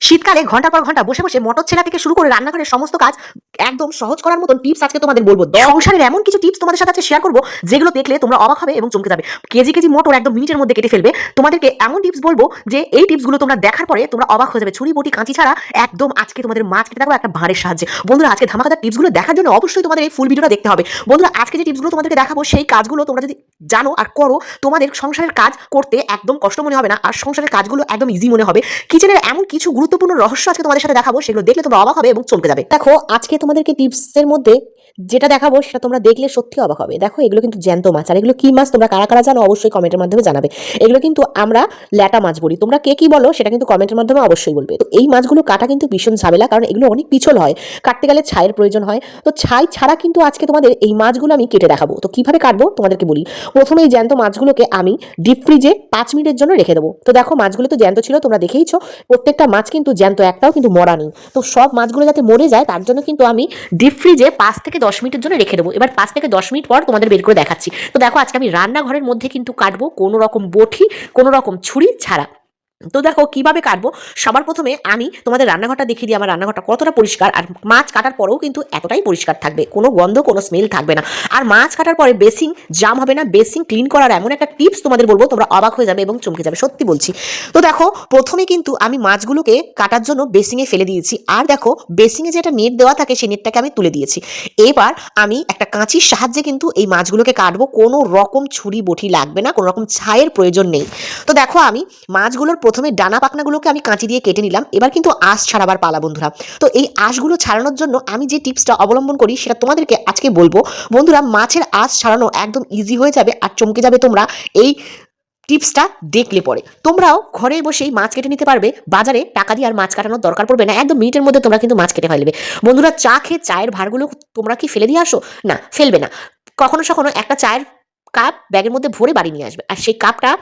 শীতকালে ঘন্টার পর ঘন্টা বসে বসে মটর ছেলা থেকে শুরু করে রান্নাঘরের সমস্ত কাজ একদম সহজ করার মতন টিপস আজকে তোমাদের বলবো। সংসারের এমন কিছু টিপস তোমাদের সাথে শেয়ার করবো যেগুলো দেখলে তোমরা অবাক হবে এবং চমকে যাবে। কেজি কেজি মটর একদম মিনিটের মধ্যে কেটে ফেলবে। তোমাদেরকে এমন টিপস বলবো যে এই টিপসগুলো তোমরা দেখার পরে তোমরা অবাক হয়ে যাবে। ছুরি বটি কাঁচি ছাড়া একদম আজকে তোমাদের মাছ কেটে থাকবো একটা ভাঁড়ের সাহায্যে। বন্ধুরা, আজকে ধামাকাদার টিপসগুলো দেখার জন্য অবশ্যই তোমাদের এই ফুল ভিডিওটা দেখতে হবে। বন্ধুরা, আজকে যে টিপসগুলো তোমাদেরকে দেখাবো সেই কাজগুলো তোমরা যদি জানো আর করো, তোমাদের সংসারের কাজ করতে একদম কষ্ট মনে হবে না, আর সংসারের কাজগুলো একদম ইজি মনে হবে। কিচেনের এমন কিছু গুরুত্বপূর্ণ রহস্য আজকে তোমাদের সাথে দেখাবো, সেগুলো দেখলে তোমরা অবাক হবে এবং চমকে যাবে। দেখো, আজকে তোমাদেরকে টিপসের মধ্যে যেটা দেখাবো সেটা তোমরা দেখলে সত্যি অবাক হবে। দেখো, এগুলো কিন্তু জ্যান্ত মাছ, আর এগুলো কি মাছ তোমরা কারা কারা জানো অবশ্যই কমেন্টের মাধ্যমে জানাবে। এগুলো কিন্তু আমরা ল্যাটা মাছ বলি, তোমরা কে কি বলো সেটা কিন্তু কমেন্টের মাধ্যমে অবশ্যই বলবে। তো এই মাছগুলো কাটা কিন্তু ভীষণ ঝামেলা, কারণ এগুলো অনেক পিছল হয়, কাটতে গেলে ছাইয়ের প্রয়োজন হয়। তো ছাই ছাড়া কিন্তু আজকে তোমাদের এই মাছগুলো আমি কেটে দেখাবো। তো কিভাবে কাটবো তোমাদেরকে বলি। প্রথমে এই জ্যান্ত মাছগুলোকে আমি ডিপ ফ্রিজে 5 মিনিটের জন্য রেখে দেবো। তো দেখো, মাছগুলো তো জ্যান্ত ছিল, তোমরা দেখেইছো, প্রত্যেকটা মাছ কিন্তু জ্যান্ত, একটাও কিন্তু মরা নেই। তো সব মাছগুলো যাতে মরে যায় তার জন্য কিন্তু আমি ডিপ ফ্রিজে 5 থেকে 10 মিনিটের জন্য রেখে দেবো। এবার 5 থেকে 10 মিনিট পর তোমাদের বের করে দেখাচ্ছি। তো দেখো, আজকে আমি রান্নাঘরের মধ্যে কিন্তু কাটবো, কোনো রকম বটি, কোনো রকম ছুরি ছাড়া। তো দেখো কিভাবে কাটবো। সবার প্রথমে আমি তোমাদের রান্নাঘরটা দেখিয়ে দিই, আমার রান্নাঘরটা কতটা পরিষ্কার। আর মাছ কাটার পরেও কিন্তু এতটাই পরিষ্কার থাকবে, কোনো গন্ধ কোনো স্মেল থাকবে না। আর মাছ কাটার পরে বেসিং জাম হবে না। বেসিং ক্লিন করার এমন একটা টিপস তোমাদের বলবো, তোমরা অবাক হয়ে যাবে এবং চমকে যাবে, সত্যি বলছি। তো দেখো, প্রথমে কিন্তু আমি মাছগুলোকে কাটার জন্য বেসিংয়ে ফেলে দিয়েছি। আর দেখো, বেসিংয়ে যে একটা নেট দেওয়া থাকে সেই নেটটাকে আমি তুলে দিয়েছি। এবার আমি একটা কাঁচির সাহায্যে কিন্তু এই মাছগুলোকে কাটবো, কোনো রকম ছুরি বটি লাগবে না, কোনো রকম ছাইয়ের প্রয়োজন নেই। তো দেখো, আমি মাছগুলোর প্রথমে ডানা পাখনাগুলোকে আমি কাঁচি দিয়ে কেটে নিলাম। এবার কিন্তু আঁশ ছাড়াবার পালা বন্ধুরা। তো এই আঁশগুলো ছাড়ানোর জন্য আমি যে টিপসটা অবলম্বন করি সেটা তোমাদেরকে আজকে বলবো। বন্ধুরা, মাছের আঁশ ছাড়ানো একদম ইজি হয়ে যাবে, আর চমকে যাবে তোমরা এই টিপসটা দেখলে পরে। তোমরাও ঘরে বসেই মাছ কেটে নিতে পারবে, বাজারে টাকা দিয়ে আর মাছ কাটানোর দরকার পড়বে না, একদম মিনিটের মধ্যে তোমরা কিন্তু মাছ কেটে ফেলবে। বন্ধুরা, চা খেয়ে চায়ের ভাঁড়গুলো তোমরা কি ফেলে দিয়ে আসো? না, ফেলবে না। কখনো সখনো একটা চায়ের কাপ ব্যাগের মধ্যে ভরে বাড়ি নিয়ে আসবে, আর সেই কাপটা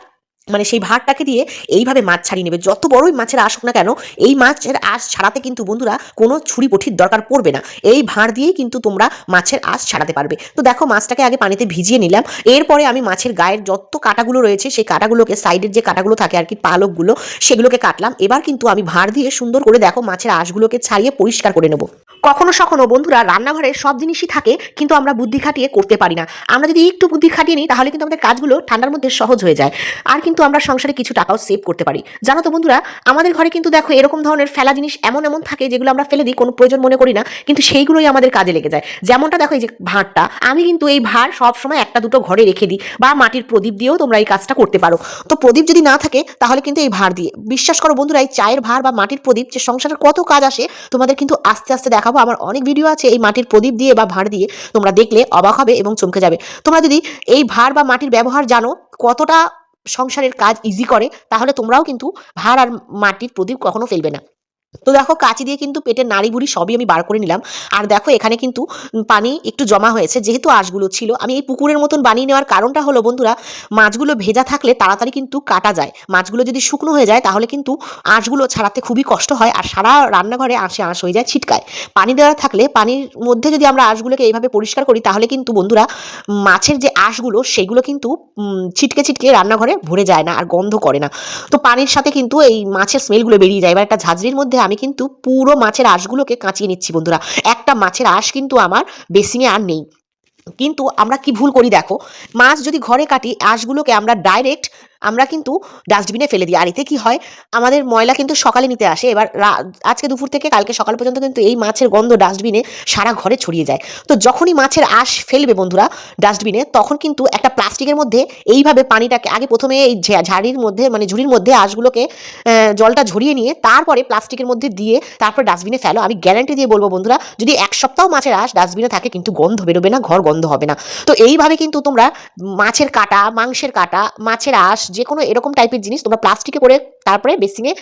মানে সেই ভাঁড়টাকে দিয়ে এইভাবে মাছ ছাড়িয়ে নেবে। যত বড়ই মাছের আঁশ হোক না কেন, এই মাছের আঁশ ছাড়াতে কিন্তু বন্ধুরা কোনো ছুরি বটির দরকার পড়বে না। এই ভাঁড় দিয়েই কিন্তু তোমরা মাছের আঁশ ছাড়াতে পারবে। তো দেখো, মাছটাকে আগে পানিতে ভিজিয়ে নিলাম। এরপরে আমি মাছের গায়ের যত কাঁটাগুলো রয়েছে সেই কাঁটাগুলোকে, সাইডের যে কাঁটাগুলো থাকে আর কি, পালকগুলো, সেগুলোকে কাটলাম। এবার কিন্তু আমি ভাঁড় দিয়ে সুন্দর করে দেখো মাছের আঁশগুলোকে ছাড়িয়ে পরিষ্কার করে নেব। কখনো সখনো বন্ধুরা রান্নাঘরে সব জিনিসই থাকে, কিন্তু আমরা বুদ্ধি খাটিয়ে করতে পারি না। আমরা যদি একটু বুদ্ধি খাটিয়ে নিই তাহলে কিন্তু আমাদের কাজগুলো ঠান্ডার মধ্যে সহজ হয়ে যায়, আর কিন্তু আমরা সংসারে কিছু টাকাও সেভ করতে পারি। জানো তো বন্ধুরা, আমাদের ঘরে কিন্তু দেখো এরকম ধরনের ফেলা জিনিস এমন এমন থাকে যেগুলো আমরা ফেলে দিই, কোনো প্রয়োজন মনে করি না, কিন্তু সেইগুলোই আমাদের কাজে লেগে যায়। যেমনটা দেখো, এই যে ভাঁড়টা, আমি কিন্তু এই ভাঁড় সবসময় একটা দুটো ঘরে রেখে দিই, বা মাটির প্রদীপ দিয়েও তোমরা এই কাজটা করতে পারো। তো প্রদীপ যদি না থাকে তাহলে কিন্তু এই ভাঁড় দিয়ে, বিশ্বাস করো বন্ধুরা, এই চায়ের ভাঁড় বা মাটির প্রদীপ যে সংসারের কত কাজ আসে তোমাদের কিন্তু আস্তে আস্তে দেখাবো। আমার অনেক ভিডিও আছে এই মাটির প্রদীপ দিয়ে বা ভাঁড় দিয়ে, তোমরা দেখলে অবাক হবে এবং চমকে যাবে। তোমরা যদি এই ভাঁড় বা মাটির ব্যবহার জানো কতটা সংসারের কাজ ইজি করে, তাহলে তোমরাও কিন্তু ভাঁড় আর মাটির প্রদীপ কখনো ফেলবে না। তো দেখো, কাঁচি দিয়ে কিন্তু পেটের নাড়ি বুড়ি সবই আমি বার করে নিলাম। আর দেখো, এখানে কিন্তু পানি একটু জমা হয়েছে, যেহেতু আঁশগুলো ছিল। আমি এই পুকুরের মতন বানিয়ে নেওয়ার কারণটা হলো বন্ধুরা, মাছগুলো ভেজা থাকলে তাড়াতাড়ি কিন্তু কাটা যায়। মাছগুলো যদি শুকনো হয়ে যায় তাহলে কিন্তু আঁশগুলো ছাড়াতে খুবই কষ্ট হয়, আর সারা রান্নাঘরে আঁশে আঁশ হয়ে যায়, ছিটকায়। পানি দেওয়া থাকলে পানির মধ্যে যদি আমরা আঁশগুলোকে এইভাবে পরিষ্কার করি তাহলে কিন্তু বন্ধুরা মাছের যে আঁশগুলো সেগুলো কিন্তু ছিটকে ছিটকে রান্নাঘরে ভরে যায় না আর গন্ধ করে না। তো পানির সাথে কিন্তু এই মাছের স্মেলগুলো বেরিয়ে যায়। এবার একটা ঝাঁঝরির মধ্যে আমি কিন্তু পুরো মাছের আঁশগুলোকে কাঁচিয়ে নিচ্ছি বন্ধুরা। একটা মাছের আঁশ কিন্তু আমার বেসিংয়ে আর নেই। কিন্তু আমরা কি ভুল করি দেখো, মাছ যদি ঘরে কাটি আঁশগুলোকে আমরা ডাইরেক্ট আমরা কিন্তু ডাস্টবিনে ফেলে দিই। আর এতে কি হয়, আমাদের ময়লা কিন্তু সকালে নিতে আসে। এবার আজকে দুপুর থেকে কালকে সকাল পর্যন্ত কিন্তু এই মাছের গন্ধ ডাস্টবিনে সারা ঘরে ছড়িয়ে যায়। তো যখনই মাছের আঁশ ফেলবে বন্ধুরা ডাস্টবিনে, তখন কিন্তু একটা প্লাস্টিকের মধ্যে এইভাবে পানিটাকে আগে প্রথমে এই ঝাড়ির মধ্যে মানে ঝুড়ির মধ্যে আঁশগুলোকে জলটা ঝরিয়ে নিয়ে তারপরে প্লাস্টিকের মধ্যে দিয়ে তারপর ডাস্টবিনে ফেলো। আমি গ্যারান্টি দিয়ে বলবো বন্ধুরা, যদি 1 সপ্তাহ মাছের আঁশ ডাস্টবিনে থাকে কিন্তু গন্ধ বেরোবে না, ঘর গন্ধ হবে না। তো এইভাবে কিন্তু তোমরা মাছের কাটা, মাংসের কাটা, মাছের আঁশ, যে কোনো এরকম টাইপের জিনিস তোমরা প্লাস্টিকে করে তারপরে বেসিংয়ে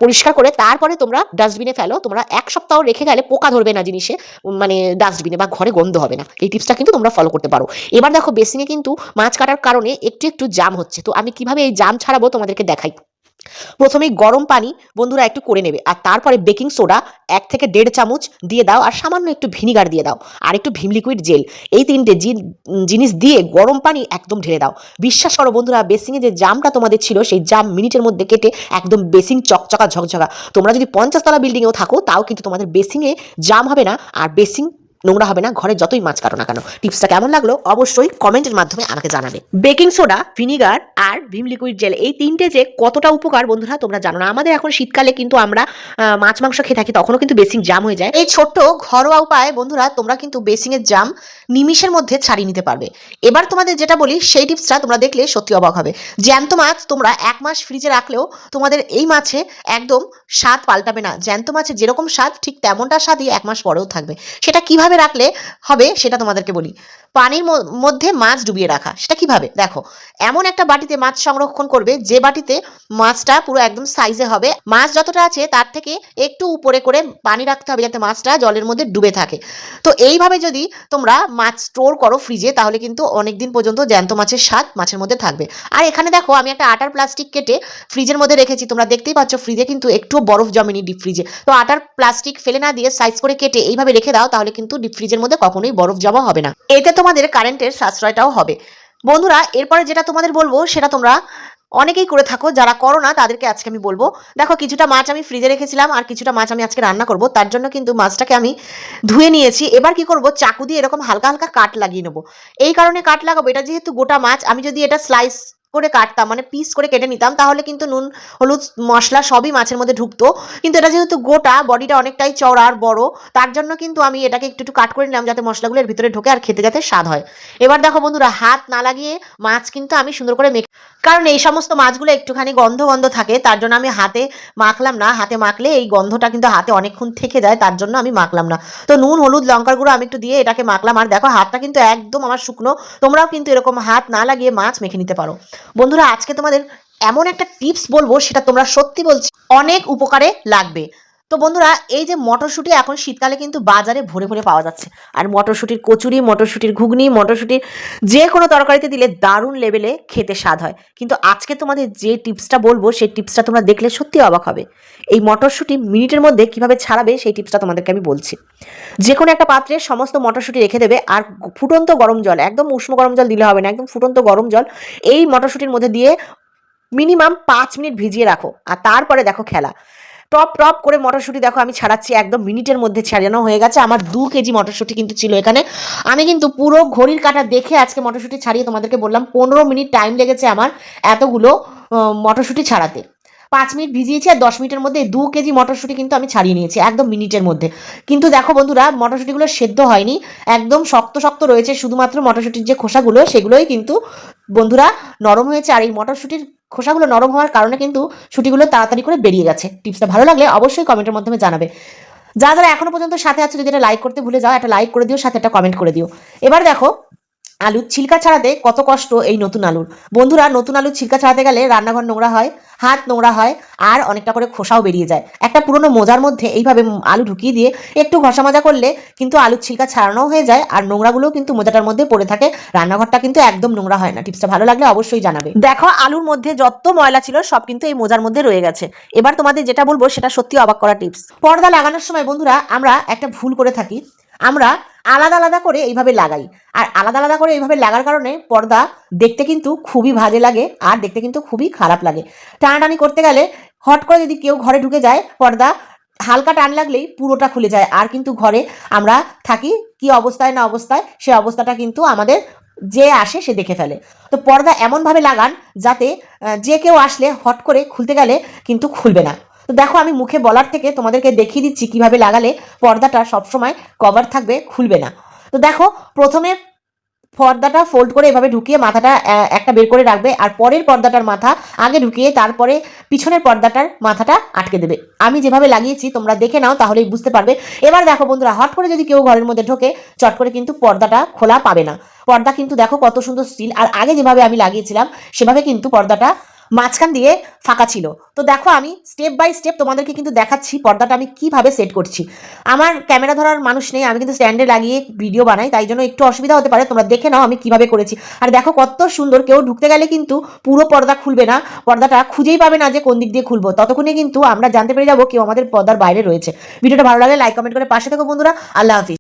পরিষ্কার করে তারপরে তোমরা ডাস্টবিনে ফেলো। তোমরা 1 সপ্তাহ রেখে গেলে পোকা ধরবে না জিনিসে, মানে ডাস্টবিনে বা ঘরে গন্ধ হবে না। এই টিপসটা কিন্তু তোমরা ফলো করতে পারো। এবার দেখো, বেসিংয়ে কিন্তু মাছ কাটার কারণে একটু একটু জাম হচ্ছে। তো আমি কিভাবে এই জাম ছাড়াবো তোমাদেরকে দেখাই। প্রথমেই গরম পানি বন্ধুরা একটু করে নেবে, আর তারপরে বেকিং সোডা 1 থেকে 1.5 চামচ দিয়ে দাও, আর সামান্য একটু ভিনিগার দিয়ে দাও, আর একটু ভিম লিকুইড জেল। এই তিনটে জিনিস দিয়ে গরম পানি একদম ঢেলে দাও। বিশ্বাস করো বন্ধুরা, বেসিংয়ে যে জামটা তোমাদের ছিল সেই জাম মিনিটের মধ্যে কেটে একদম বেসিং চকচকা ঝকঝকা। তোমরা যদি 50 তলা বিল্ডিংয়েও থাকো তাও কিন্তু তোমাদের বেসিংয়ে জাম হবে না, আর বেসিং নোংরা হবে না, ঘরে যতই মাছ কাটো না কেন। টিপসটা কেমন লাগলো অবশ্যই কমেন্টের মাধ্যমে আমাকে জানাবে। বেকিং সোডা, ভিনিগার আর ভিম লিকুইড জেল, এই তিনটে যে কতটা উপকার বন্ধুরা তোমরা জানো না। আমাদের এখন শীতকালে কিন্তু আমরা মাছ মাংস খেয়ে থাকি, তখনও কিন্তু বেসিং জাম হয়ে যায়। এই ছোট্ট ঘরোয়া উপায়ে বন্ধুরা তোমরা কিন্তু বেসিংয়ের জাম নিমিষের মধ্যে ছাড়িয়ে নিতে পারবে। এবার তোমাদের যেটা বলি সেই টিপসটা তোমরা দেখলে সত্যি অবাক হবে। জ্যান্ত মাছ তোমরা 1 মাস ফ্রিজে রাখলেও তোমাদের এই মাছে একদম স্বাদ পাল্টাবে না। জ্যান্ত মাছে যেরকম স্বাদ ঠিক তেমনটা স্বাদই 1 মাস পরেও থাকবে। সেটা কিভাবে রাখলে হবে সেটা তোমাদেরকে বলি। পানির মধ্যে মাছ ডুবিয়ে রাখা, সেটা কিভাবে দেখো। এমন একটা বাটিতে মাছ সংরক্ষণ করবে যে বাটিতে মাছটা পুরো একদম সাইজে হবে। মাছ যতটা আছে তার থেকে একটু উপরে করে পানি রাখতে হবে যাতে মাছটা জলের মধ্যে ডুবে থাকে। তো এইভাবে যদি তোমরা মাছ স্টোর করো ফ্রিজে, তাহলে কিন্তু অনেক দিন পর্যন্ত জ্যান্ত মাছের স্বাদ মাছের মধ্যে থাকবে। আর এখানে দেখো আমি একটা আটার প্লাস্টিক কেটে ফ্রিজের মধ্যে রেখেছি, তোমরা দেখতেই পাচ্ছ ফ্রিজে কিন্তু একটুও বরফ জমেনি ডিপ ফ্রিজে। তো আটার প্লাস্টিক ফেলে না দিয়ে সাইজ করে কেটে এইভাবে রেখে দাও, তাহলে কিন্তু ডিপ ফ্রিজের মধ্যে কখনোই বরফ জমা হবে না। এতে তোমাদের কারেন্টের সাশ্রয়টাও হবে। বন্ধুরা এরপরে যেটা তোমাদের বলবো সেটা তোমরা অনেকেই করে থাকো, যারা করো না তাদেরকে আজকে আমি বলবো। দেখো কিছুটা মাছ আমি ফ্রিজে রেখেছিলাম, আর কিছুটা মাছ আমি আজকে রান্না করব। তার জন্য কিন্তু মাছটাকে আমি ধুয়ে নিয়েছি। এবার কি করব, চাকু দিয়ে এরকম হালকা হালকা কাট লাগিয়ে নেবো। এই কারণে কাট লাগাবো, এটা যেহেতু গোটা মাছ, আমি যদি এটা স্লাইস করে কাটতাম মানে পিস করে কেটে নিতাম তাহলে কিন্তু নুন হলুদ মশলা সবই মাছের মধ্যে ঢুকতো। কিন্তু এটা যেহেতু গোটা, বডিটা অনেকটাই চওড়া আর বড়, তার জন্য কিন্তু আমি এটাকে একটু একটু কাট করে নিলাম যাতে মশলাগুলো এর ভিতরে ঢোকে আর খেতে যাতে স্বাদ হয়। এবার দেখো বন্ধুরা, হাত না লাগিয়ে মাছ কিন্তু আমি সুন্দর করে কারণ এই সমস্ত মাছগুলো একটুখানি গন্ধ গন্ধ থাকে, তার জন্য আমি হাতে মাখলাম না। হাতে মাখলে এই গন্ধটা কিন্তু হাতে অনেকক্ষণ থেকে যায়, তার জন্য আমি মাখলাম না। তো নুন হলুদ লঙ্কার গুঁড়ো আমি একটু দিয়ে এটাকে মাখলাম, আর দেখো হাতটা কিন্তু একদম আমার শুকনো। তোমরাও কিন্তু এরকম হাত না লাগিয়ে মাছ মেখে নিতে পারো। বন্ধুরা আজকে তোমাদের এমন একটা টিপস বলবো সেটা তোমরা সত্যি বলছি অনেক উপকারে লাগবে। তো বন্ধুরা এই যে মটরশুঁটি এখন শীতকালে কিন্তু বাজারে ভরে ভরে পাওয়া যাচ্ছে, আর মটরশুঁটির কচুরি, মটরশুঁটির ঘুগনি, মটরশুঁটির যে কোনো তরকারিতে দিলে দারুণ লেভেলে খেতে স্বাদ হয়। কিন্তু আজকে তোমাদের যে টিপসটা বলবো সেই টিপসটা তোমরা দেখলে সত্যি অবাক হবে। এই মটরশুঁটি মিনিটের মধ্যে কিভাবে ছাড়াবে সেই টিপসটা তোমাদেরকে আমি বলছি। যে কোনো একটা পাত্রে সমস্ত মটরশুঁটি রেখে দেবে, আর ফুটন্ত গরম জল, একদম উষ্ণ গরম জল দিলে হবে না, একদম ফুটন্ত গরম জল এই মটরশুঁটির মধ্যে দিয়ে মিনিমাম 5 মিনিট ভিজিয়ে রাখো। আর তারপরে দেখো খেলা। টপ টপ করে মটরশুঁটি দেখো আমি ছাড়াচ্ছি, একদম মিনিটের মধ্যে ছাড়ানো হয়ে গেছে। আমার 2 কেজি মটরশুঁটি কিন্তু ছিল এখানে। আমি কিন্তু পুরো ঘড়ির কাঁটা দেখে আজকে মটরশুঁটি ছাড়িয়ে তোমাদেরকে বললাম 15 মিনিট টাইম লেগেছে আমার এতগুলো মটরশুঁটি ছাড়াতে। 5 মিনিট ভিজিয়েছি আর 10 মিনিটের মধ্যে 2 কেজি মটরশুঁটি কিন্তু আমি ছাড়িয়ে নিয়েছি একদম মিনিটের মধ্যে। কিন্তু দেখো বন্ধুরা, মটরশুঁটিগুলো সেদ্ধ হয়নি, একদম শক্ত শক্ত রয়েছে। শুধুমাত্র মটরশুঁটির যে খোসাগুলো সেগুলোই কিন্তু বন্ধুরা নরম হয়েছে। আর এই মটরশুঁটির খোসাগুলো নরম হওয়ার কারণে কিন্তু শুঁটিগুলো তাড়াতাড়ি করে বেরিয়ে গেছে। টিপসটা ভালো লাগলে অবশ্যই কমেন্টের মাধ্যমে জানাবে। যারা এখনো পর্যন্ত সাথে আছো, যদি এটা লাইক করতে ভুলে যাও, একটা লাইক করে দিও, সাথে একটা কমেন্ট করে দিও। এবার দেখো আলুর ছিলকা ছাড়াতে কত কষ্ট এই নতুন আলুর। বন্ধুরা নতুন আলুর ছিলকা ছাড়াতে গেলে রান্নাঘর নোংরা হয়, হাত নোংরা হয়, আর অনেকটা করে খোসাও বেরিয়ে যায়। একটা পুরনো মোজার মধ্যে এইভাবে আলু ঢুকিয়ে দিয়ে একটু ঘষা মাজা করলে কিন্তু আলুর ছিলকা ছাড়ানোও হয়ে যায়, আর নোংরাগুলোও কিন্তু মোজাটার মধ্যে পড়ে থাকে। রান্নাঘরটা কিন্তু একদম নোংরা হয় না। টিপসটা ভালো লাগলে অবশ্যই জানাবে। দেখো আলুর মধ্যে যত ময়লা ছিল সব কিন্তু এই মোজার মধ্যে রয়ে গেছে। এবার তোমাদের যেটা বলবো সেটা সত্যি অবাক করা টিপস। পর্দা লাগানোর সময় বন্ধুরা আমরা একটা ভুল করে থাকি, আমরা আলাদা আলাদা করে এইভাবে লাগাই। আর আলাদা আলাদা করে এইভাবে লাগার কারণে পর্দা দেখতে কিন্তু খুবই বাজে লাগে, আর দেখতে কিন্তু খুবই খারাপ লাগে। টানাটানি করতে গেলে হট করে যদি কেউ ঘরে ঢুকে যায়, পর্দা হালকা টান লাগলেই পুরোটা খুলে যায়। আর কিন্তু ঘরে আমরা থাকি কি অবস্থায় না অবস্থায়, সে অবস্থাটা কিন্তু আমাদের যে আসে সে দেখে ফেলে। তো পর্দা এমনভাবে লাগান যাতে যে কেউ আসলে হট করে খুলতে গেলে কিন্তু খুলবে না। তো দেখো আমি মুখে বলার থেকে তোমাদেরকে দেখিয়ে দিচ্ছি কিভাবে লাগালে পর্দাটা সবসময় কভার থাকবে, খুলবে না। তো দেখো প্রথমে পর্দাটা ফোল্ড করে এভাবে ঢুকিয়ে মাথাটা একটা বের করে রাখবে, আর পরের পর্দাটার মাথা আগে ঢুকিয়ে তারপরে পিছনের পর্দাটার মাথাটা আটকে দেবে। আমি যেভাবে লাগিয়েছি তোমরা দেখে নাও, তাহলেই বুঝতে পারবে। এবার দেখো বন্ধুরা, হট করে যদি কেউ ঘরের মধ্যে ঢোকে চট করে কিন্তু পর্দাটা খোলা পাবে না। পর্দা কিন্তু দেখো কত সুন্দর স্টিল, আর আগে যেভাবে আমি লাগিয়েছিলাম সেভাবে কিন্তু পর্দাটা মাঝখান দিয়ে ফাঁকা ছিল। তো দেখো আমি স্টেপ বাই স্টেপ তোমাদেরকে কিন্তু দেখাচ্ছি পর্দাটা আমি কিভাবে সেট করছি। আমার ক্যামেরা ধরার মানুষ নেই, আমি কিন্তু স্ট্যান্ডে লাগিয়ে ভিডিও বানাই, তাই জন্য একটু অসুবিধা হতে পারে, তোমরা দেখে নাও আমি কিভাবে করেছি। আর দেখো কত সুন্দর, কেউ ঢুকতে গেলে কিন্তু পুরো পর্দা খুলবে না, পর্দাটা খুঁজেই পাবে না যে কোন দিক দিয়ে খুলবো, ততক্ষণে কিন্তু আমরা জানতে পেরে যাবো কেউ আমাদের পর্দার বাইরে রয়েছে। ভিডিওটা ভালো লাগলে লাইক কমেন্ট করে পাশে থেকো বন্ধুরা। আল্লাহ হাফিজ।